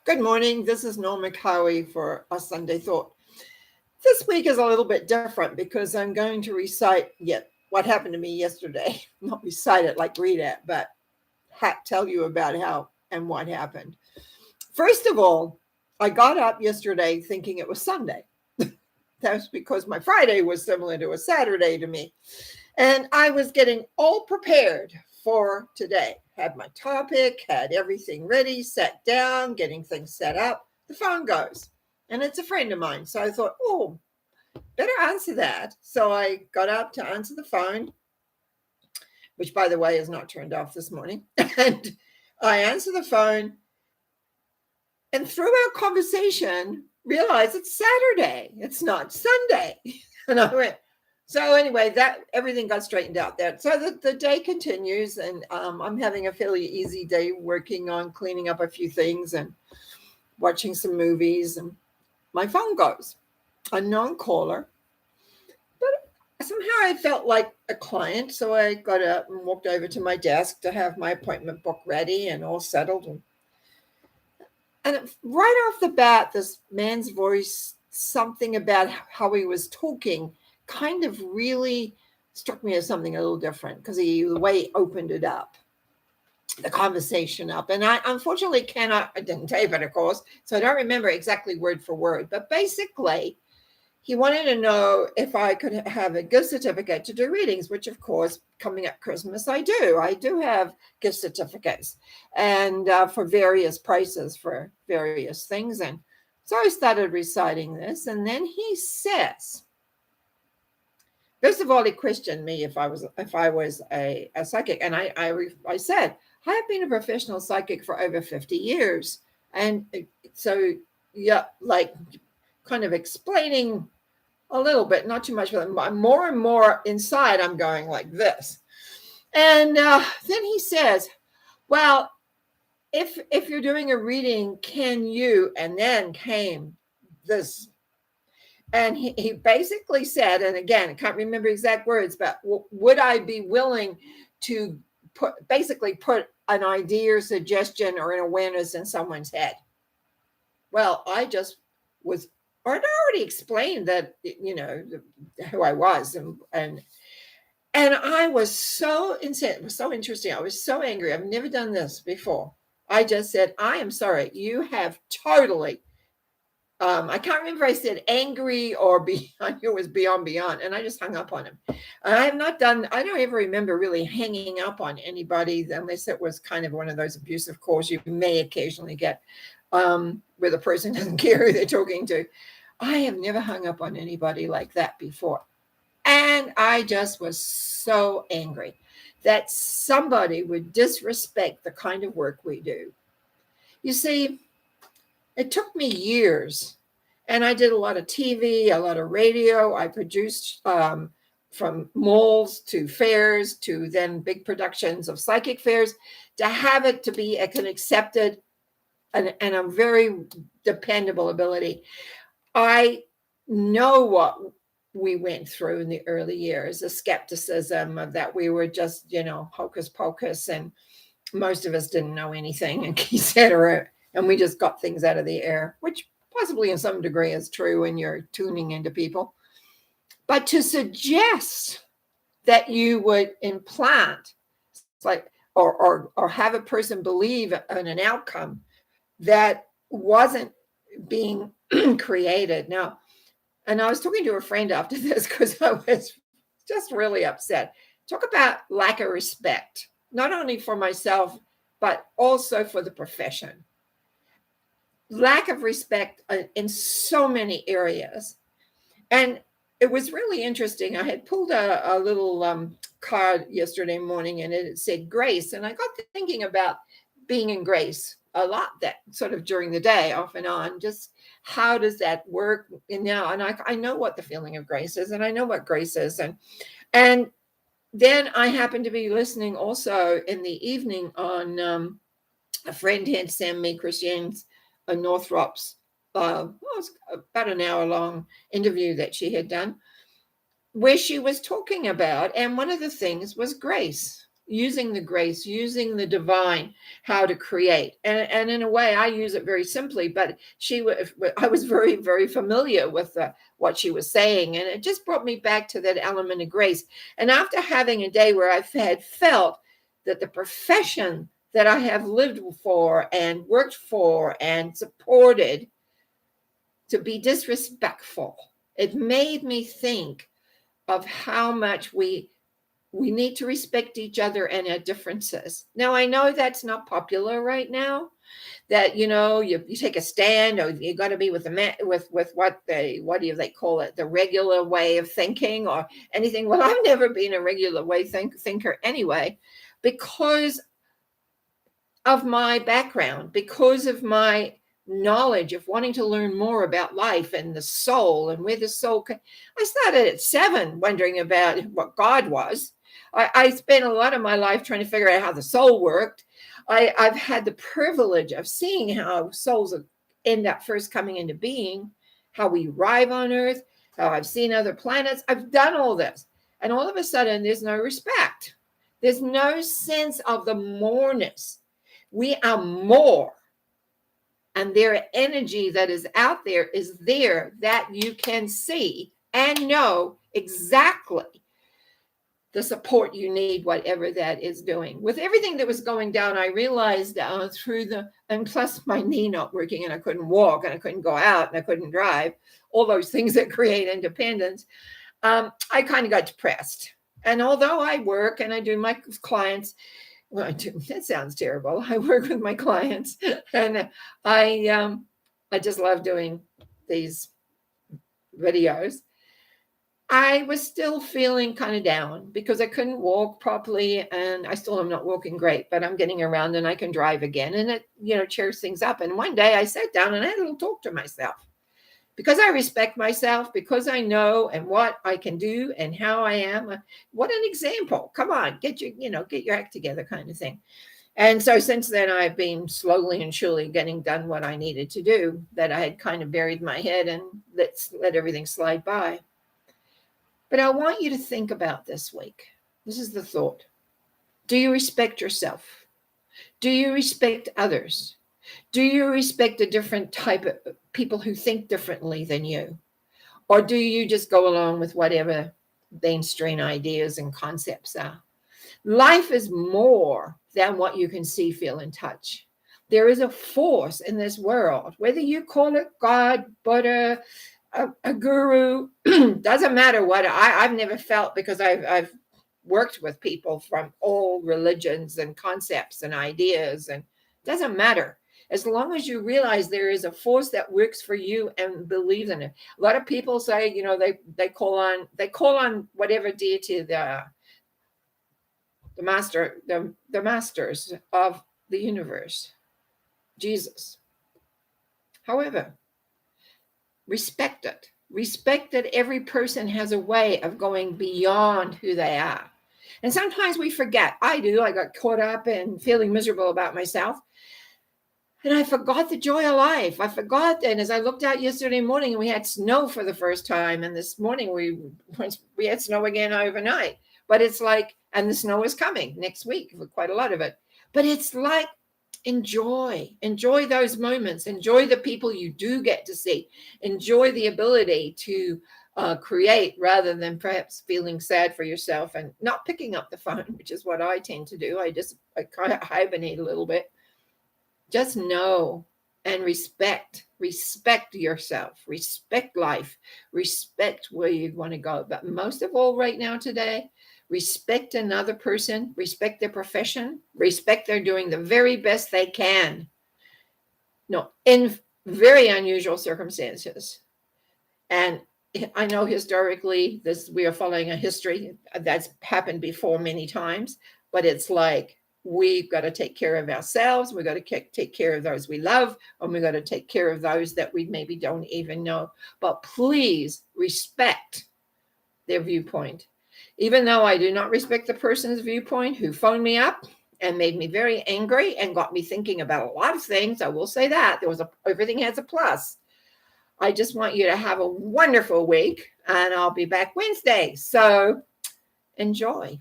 Good morning. This is Norma Cowie for a Sunday Thought. This week is a little bit different because I'm going to recite yet what happened to me yesterday. Not recite it like read it, but tell you about how and what happened. First of all, I got up yesterday thinking it was Sunday. That was because my Friday was similar to a Saturday to me. And I was getting all prepared for today. Had my topic, had everything ready, sat down, getting things set up. The phone goes, and it's a friend of mine. So I thought, oh, better answer that. So I got up to answer the phone, which, by the way, is not turned off this morning. And I answer the phone, and through our conversation, realized it's Saturday. It's not Sunday. And I went, so anyway, that everything got straightened out there. So the day continues, and I'm having a fairly easy day working on cleaning up a few things and watching some movies. And my phone goes, unknown caller. But somehow I felt like a client, so I got up and walked over to my desk to have my appointment book ready and all settled. And right off the bat, this man's voice, something about how he was talking, kind of really struck me as something a little different because the way he opened it up, the conversation up. And I unfortunately I didn't tape it, of course, so I don't remember exactly word for word. But basically, he wanted to know if I could have a gift certificate to do readings, which, of course, coming up Christmas, I do. I do have gift certificates and for various prices for various things. And so I started reciting this. And then he says, first of all, he questioned me if I was a psychic. And I said, I have been a professional psychic for over 50 years. And so, yeah, like kind of explaining a little bit, not too much, but more and more inside, I'm going like this. And then he says, well, if you're doing a reading, can you, and then came this. And he basically said, and again, I can't remember exact words, but would I be willing to put an idea or suggestion or an awareness in someone's head? Well, I just was, or I'd already explained that, who I was. And I was so insane. It was so interesting. I was so angry. I've never done this before. I just said, I am sorry. You have totally, I can't remember if I said angry or beyond. It was beyond. And I just hung up on him. I don't ever remember really hanging up on anybody unless it was kind of one of those abusive calls you may occasionally get where the person doesn't care who they're talking to. I have never hung up on anybody like that before. And I just was so angry that somebody would disrespect the kind of work we do. You see, it took me years, and I did a lot of TV, a lot of radio. I produced from malls to fairs to then big productions of psychic fairs, to have it to be an accepted and a very dependable ability. I know what we went through in the early years, the skepticism of that we were just, hocus pocus, and most of us didn't know anything, etc. And we just got things out of the air, which possibly in some degree is true when you're tuning into people. But to suggest that you would implant, like, or have a person believe in an outcome that wasn't being created. Now, and I was talking to a friend after this because I was just really upset. Talk about lack of respect, not only for myself, but also for the profession. Lack of respect in so many areas. And it was really interesting. I had pulled a little card yesterday morning, and it said grace. And I got thinking about being in grace a lot, that sort of during the day, off and on, just how does that work now? And I know what the feeling of grace is, and I know what grace is. And then I happened to be listening also in the evening on a friend had sent me Christiane's Northrop's, it was about an hour long interview that she had done, where she was talking about, and one of the things was grace. using the grace, using the divine, how to create. And in a way, I use it very simply, but I was very, very familiar with what she was saying. And it just brought me back to that element of grace. And after having a day where I had felt that the profession that I have lived for and worked for and supported to be disrespectful, it made me think of how much we need to respect each other and our differences. Now, I know that's not popular right now, that, you take a stand, or you got to be with what do they call it? The regular way of thinking or anything. Well, I've never been a regular way thinker anyway, because of my background, because of my knowledge of wanting to learn more about life and the soul and where the soul I started at 7 wondering about what God was. I spent a lot of my life trying to figure out how the soul worked. I've had the privilege of seeing how souls end up first coming into being, how we arrive on Earth, how I've seen other planets. I've done all this. And all of a sudden, there's no respect. There's no sense of the moreness. We are more. And their energy that is out there is there, that you can see and know exactly the support you need, whatever that is doing. With everything that was going down, I realized and plus my knee not working, and I couldn't walk, and I couldn't go out, and I couldn't drive, all those things that create independence, I kind of got depressed. And although I work and I do my clients, well, that sounds terrible. I work with my clients, and I just love doing these videos. I was still feeling kind of down because I couldn't walk properly, and I still am not walking great, but I'm getting around and I can drive again, and it cheers things up. And one day I sat down and I had a little talk to myself, because I respect myself, because I know and what I can do and how I am. What an example. Come on, get your act together kind of thing. And so since then, I've been slowly and surely getting done what I needed to do, that I had kind of buried my head and let everything slide by. But I want you to think about this week. This is the thought. Do you respect yourself? Do you respect others? Do you respect a different type of people who think differently than you? Or do you just go along with whatever mainstream ideas and concepts are? Life is more than what you can see, feel, and touch. There is a force in this world, whether you call it God, Buddha, a guru, doesn't matter what. I've never felt, because I've worked with people from all religions and concepts and ideas, and it doesn't matter. As long as you realize there is a force that works for you and believe in it. A lot of people say, they call on whatever deity the masters of the universe, Jesus. However, respect it. Respect that every person has a way of going beyond who they are. And sometimes we forget. I do. I got caught up in feeling miserable about myself. And I forgot the joy of life. I forgot. And as I looked out yesterday morning, and we had snow for the first time. And this morning we had snow again overnight. But it's like, and the snow is coming next week, for quite a lot of it. But it's like, enjoy those moments. Enjoy the people you do get to see. Enjoy the ability to create, rather than perhaps feeling sad for yourself and not picking up the phone, which is what I tend to do. I kind of hibernate a little bit. Just know and respect yourself, respect life, respect where you want to go. But most of all, right now, today, respect another person, respect their profession, respect they're doing the very best they can. No, in very unusual circumstances. And I know historically, we are following a history that's happened before many times, but it's like, we've got to take care of ourselves. We've got to take care of those we love, and we've got to take care of those that we maybe don't even know. But please respect their viewpoint. Even though I do not respect the person's viewpoint who phoned me up and made me very angry and got me thinking about a lot of things, I will say that everything has a plus. I just want you to have a wonderful week, and I'll be back Wednesday. So enjoy.